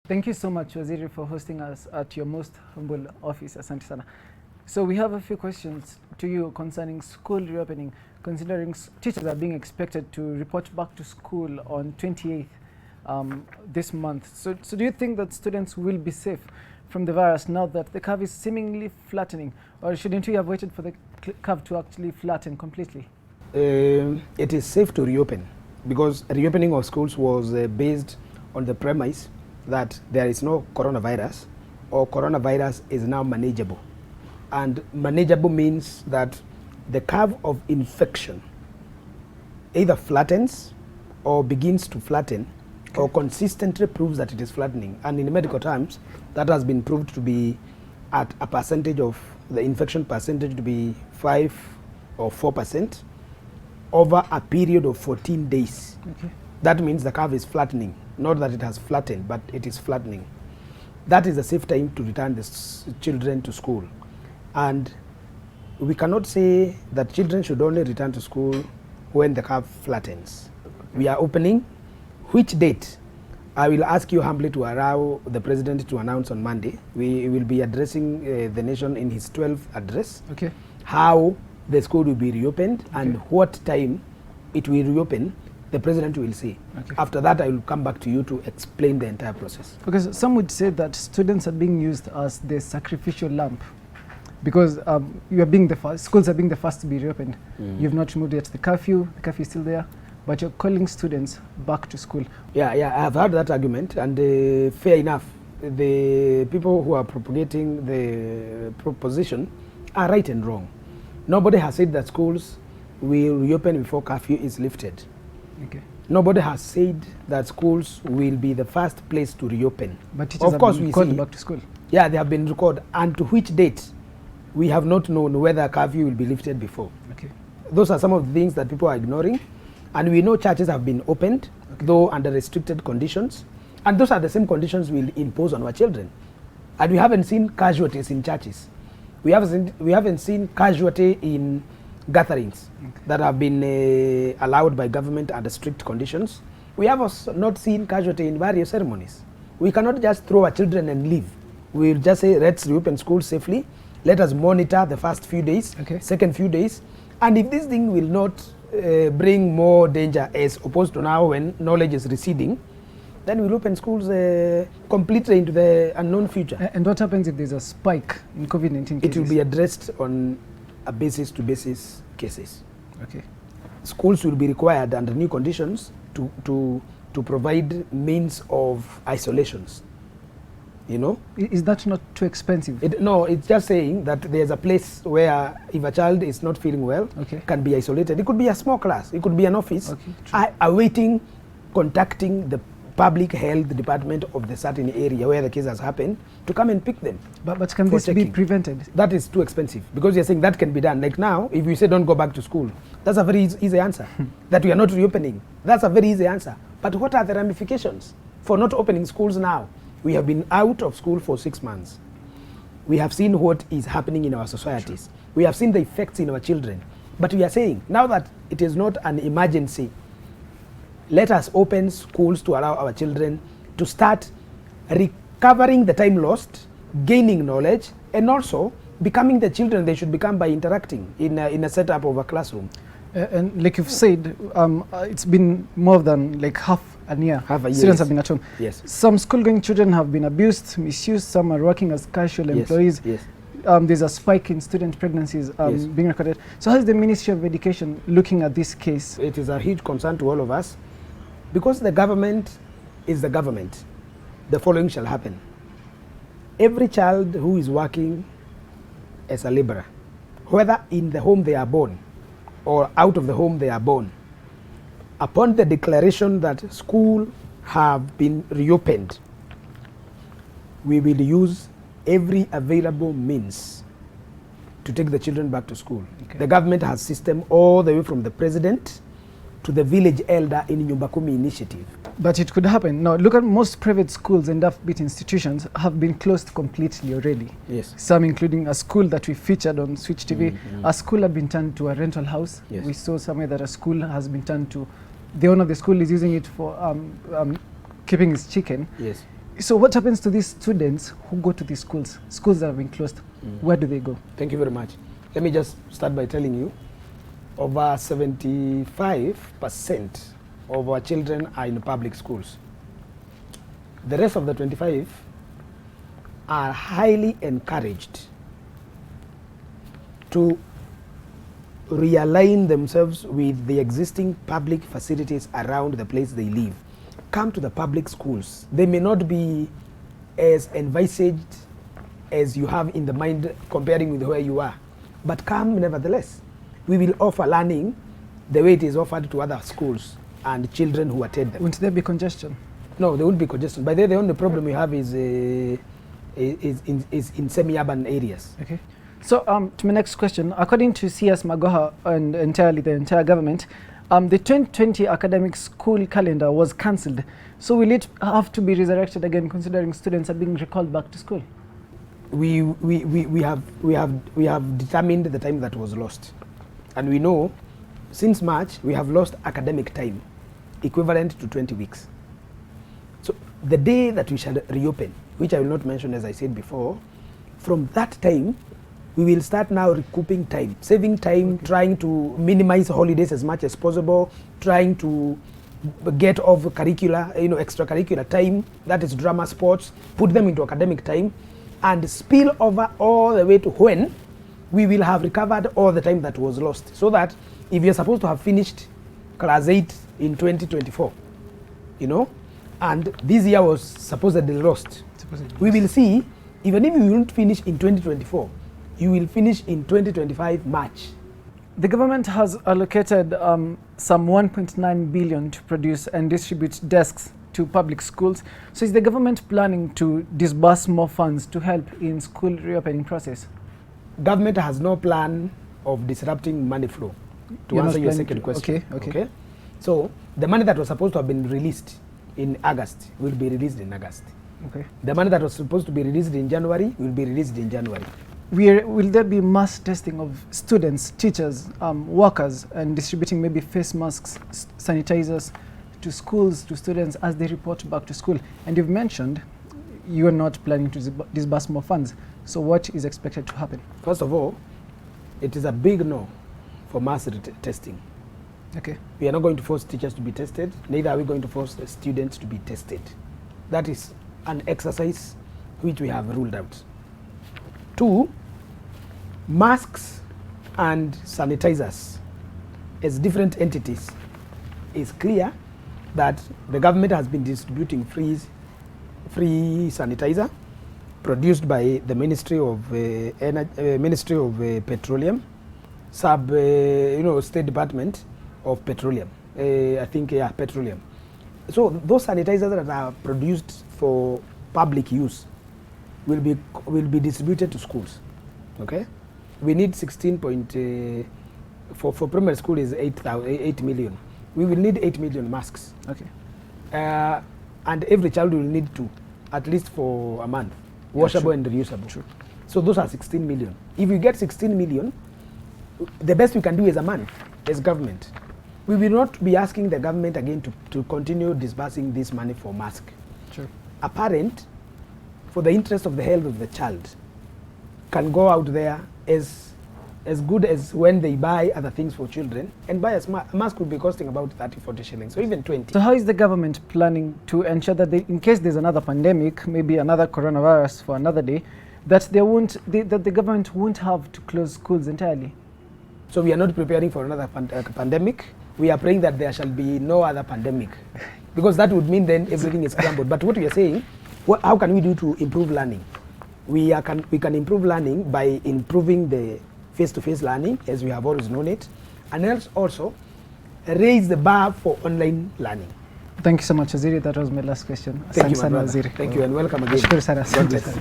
Thank you so much, Waziri, for hosting us at your most humble office. Asante sana. So we have a few questions to you concerning school reopening, considering teachers are being expected to report back to school on 28th this month. So do you think that students will be safe from the virus now that the curve is seemingly flattening, or shouldn't we have waited for the curve to actually flatten completely? It is safe to reopen because reopening of schools was based on the premise that there is no coronavirus, or coronavirus is now manageable. And manageable means that the curve of infection either flattens or begins to flatten, okay, or consistently proves that it is flattening. And in medical terms, that has been proved to be at a percentage of the infection percentage to be 5 or 4% over a period of 14 days. Okay. That means the curve is flattening. Not that it has flattened, but it is flattening. That is a safe time to return the children to school. And we cannot say that children should only return to school when the curve flattens. We are opening. Which date? I will ask you humbly to allow the president to announce on Monday. We will be addressing the nation in his 12th address. Okay. How the school will be reopened, okay, and what time it will reopen. The president will say. Okay. After that, I will come back to you to explain the entire process. Because some would say that students are being used as the sacrificial lamb, because you are being the first, schools are being the first to be reopened. You've not removed yet the curfew is still there, but you're calling students back to school. Yeah, I have heard that argument, and fair enough. The people who are propagating the proposition are right and wrong. Nobody has said that schools will reopen before curfew is lifted. Okay. Nobody has said that schools will be the first place to reopen. But teachers of course have been called back to school. Yeah, they have been recalled. And to which date? We have not known whether curfew will be lifted before. Okay. Those are some of the things that people are ignoring. And we know churches have been opened, okay, though under restricted conditions. And those are the same conditions we'll impose on our children. And we haven't seen casualties in churches. We haven't seen casualty in gatherings, okay, that have been allowed by government under strict conditions. We have also not seen casualty in various ceremonies. We cannot just throw our children and leave. We'll just say, let's reopen schools safely. Let us monitor the first few days, okay, second few days. And if this thing will not bring more danger as opposed to now when knowledge is receding, then we'll open schools completely into the unknown future. And what happens if there's a spike in COVID-19 cases? It will be addressed on a basis-to-basis cases. Okay. Schools will be required under new conditions to provide means of isolations. You know? Is that not too expensive? No, it's just saying that there's a place where if a child is not feeling well, okay, can be isolated. It could be a small class. It could be an office. Okay, awaiting contacting the public health department of the certain area where the case has happened to come and pick them. But can this be prevented? That is too expensive, because you're saying that can be done. Like now, if we say don't go back to school, that's a very easy answer. That we are not reopening, that's a very easy answer. But what are the ramifications for not opening schools now? We have been out of school for 6 months. We have seen what is happening in our societies. Sure. We have seen the effects in our children. But we are saying, now that it is not an emergency, let us open schools to allow our children to start recovering the time lost, gaining knowledge, and also becoming the children they should become by interacting in a setup of a classroom. And like you've said, it's been more than like half a year. Students have been at home. Yes. Some school-going children have been abused, misused. Some are working as casual employees. Yes. There's a spike in student pregnancies being recorded. So how is the Ministry of Education looking at this case? It is a huge concern to all of us. Because the government is the government, the following shall happen. Every child who is working as a laborer, whether in the home they are born or out of the home they are born, upon the declaration that school have been reopened, we will use every available means to take the children back to school. Okay. The government has system all the way from the president to the village elder in Nyumba Kumi initiative. But it could happen. Now, look at most private schools and offbeat institutions have been closed completely already. Yes. Some including a school that we featured on Switch TV. A school had been turned to a rental house. Yes. We saw somewhere that a school has been turned to, the owner of the school is using it for keeping his chicken. Yes. So what happens to these students who go to these schools that have been closed? Where do they go? Thank you very much. Let me just start by telling you, over 75% of our children are in public schools. The rest of the 25 are highly encouraged to realign themselves with the existing public facilities around the place they live. Come to the public schools. They may not be as envisaged as you have in the mind comparing with where you are, but come nevertheless. We will offer learning the way it is offered to other schools and children who attend them. Won't there be congestion? No, there won't be congestion. By the only problem we have is in semi-urban areas. Okay. So to my next question, according to CS Magoha and the entire government, the 2020 academic school calendar was cancelled. So will it have to be resurrected again, considering students are being recalled back to school? We have determined the time that was lost, and we know since March we have lost academic time equivalent to 20 weeks. So the day that we shall reopen, which I will not mention as I said before, from that time we will start now recouping time, saving time, trying to minimize holidays as much as possible, trying to get off curricular, extracurricular time, that is drama, sports, put them into academic time, and spill over all the way to when we will have recovered all the time that was lost. So that if you're supposed to have finished class 8 in 2024, and this year was supposedly lost, we will see, even if you won't finish in 2024, you will finish in 2025 March. The government has allocated some 1.9 billion to produce and distribute desks to public schools. So is the government planning to disburse more funds to help in school reopening process? Government has no plan of disrupting money flow, to answer your second question. Okay. So the money that was supposed to have been released in August will be released in August. Okay. The money that was supposed to be released in January will be released in January. Will there be mass testing of students, teachers, workers, and distributing maybe face masks, sanitizers to schools, to students as they report back to school? And you've mentioned you are not planning to disburse more funds. So what is expected to happen? First of all, it is a big no for mass testing. Okay. We are not going to force teachers to be tested, neither are we going to force the students to be tested. That is an exercise which we have ruled out. 2, masks and sanitizers as different entities. It's clear that the government has been distributing free sanitizer produced by the Ministry of Petroleum, State Department of Petroleum. Petroleum. So those sanitizers that are produced for public use will be distributed to schools. Okay, we need 16 for primary school is 8 million. We will need 8 million masks. Okay, and every child will need 2, at least for a month, washable and reusable. True. So those are 16 million. If you get 16 million, the best we can do as a man, as government, we will not be asking the government again to continue disbursing this money for mask. Sure. A parent, for the interest of the health of the child, can go out there as good as when they buy other things for children and buy a mask would be costing about 30-40 shillings, or even 20. So how is the government planning to ensure that in case there's another pandemic, maybe another coronavirus for another day, that the government won't have to close schools entirely? So we are not preparing for another pandemic. We are praying that there shall be no other pandemic, because that would mean then everything is scrambled. But what we are saying, how can we do to improve learning? We can improve learning by improving the face-to-face learning, as we have always known it, and else also raise the bar for online learning. Thank you so much, Waziri. That was my last question. Thank you, my brother. Thank you, and welcome again. Nashukuru sana. God bless.